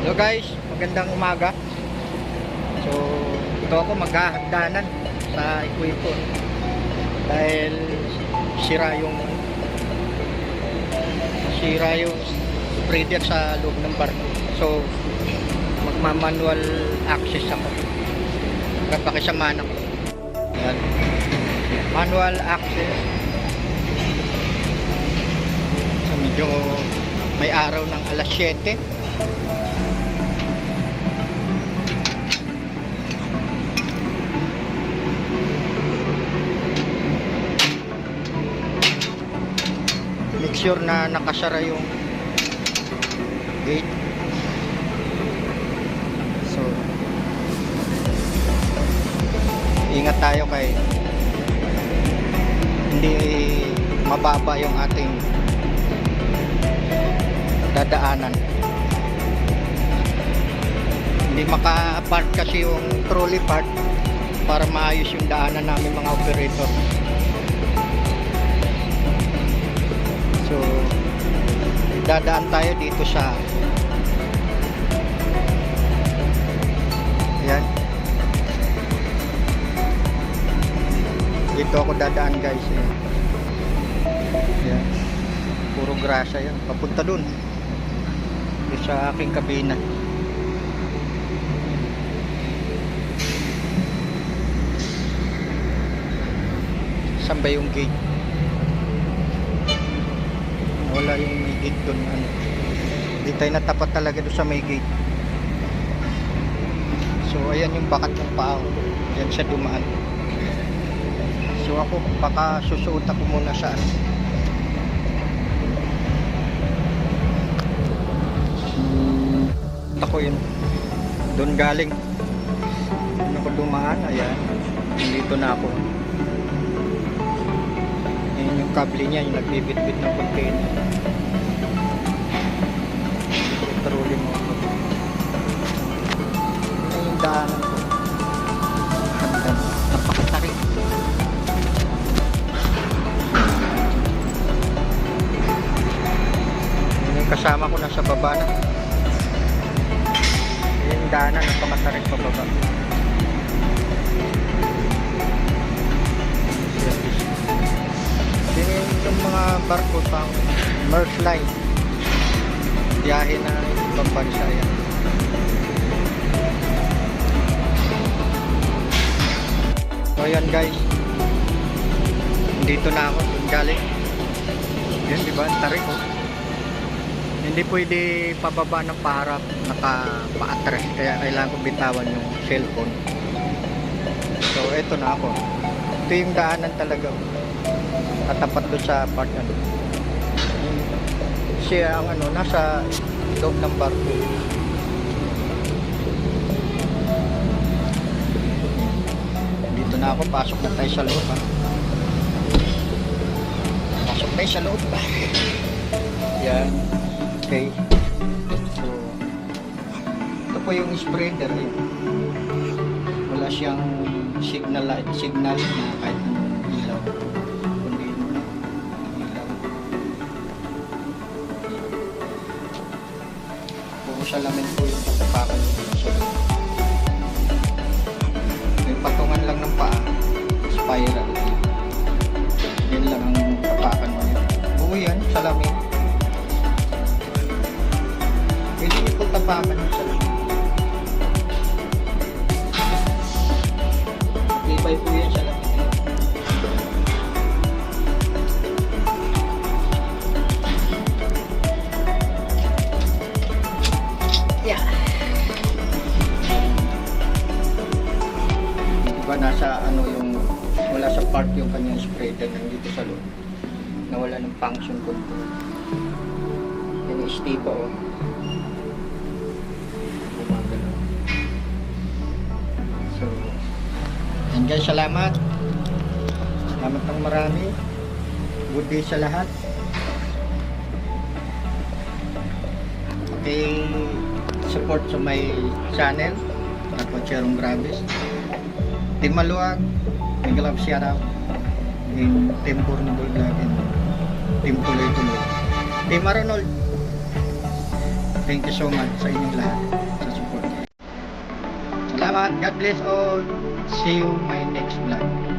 Hello guys, magandang umaga. So, ito ako maghahagdanan sa equipo dahil sira yung spreader sa loob ng barko. So, magma-manual access ako. Pakisamahan ako. Ayan. Manual access. So, medyo may araw ng alas 7. Make sure na nakasara yung gate. So, ingat tayo kay hindi mababa yung ating dadaanan. Hindi maka-park kasi yung trolley park para maayos yung daanan namin mga operator. So, dadaan tayo dito sa ayan. Dito ako dadaan guys. Ayan. Puro grasa yan. Papunta dun. Dito sa aking kabina. Saan ba yung gate? Wala yung may gate doon. Hindi tayo natapat talaga doon sa may gate. So ayan yung bakat ng paa. Yan siya dumaan. So ako baka susuot ako muna sa ako yun. Doon galing. Doon ako dumaan. Ayan. Dito na ako. Ayan yung kable niya. Yung nagbibit-bit ng container. Patrolling mo ako. Ayan yung daanan ko. Napakatarik. Ayan yung kasama ko nasa baba na. Ayan yung daanan. Napakatarik pa baba. Yung mga barko pang Merck Line biyahe na ibang bansa yan. So ayan guys, dito na ako, dun galing yun diba, tarik ko. Hindi pwede pababa ng paharap, naka-pa-atras, kaya kailangan ko bitawan yung cellphone. So eto na ako, ito yung daanan talaga. Katapat doon sa part ano. Siya ang ano nasa loob ng barko. Dito na ako, pasok na tayo sa loob ha. Pasok tayo sa loob ba? Yan. Okay. So ito po yung spreader eh. Wala siyang signal na kahit ilaw. Salamin po yung patapakan sa loob. Yung patungan lang ng paa, spiral. Yan lang ang tapakan mo yun. Buo yan, salamin. Pwede nyo po tapakan yung salamin. Ibay po yan salamin. Nasa ano yung wala sa part yung kanyang spreader nandito sa loob, nawala ng function control. Yan yung stipa oh. Gumagalaw. So yan guys, salamat ng marami. Good day sa lahat. Okay, support sa my channel ako Cherong Graves. Team Maluag, may love shout out in Team Pornable Vlog and Team Tuloy Tuloy. Team Arnold, Thank you so much sa inyong lahat sa support. Salamat. God bless all. See you my next vlog.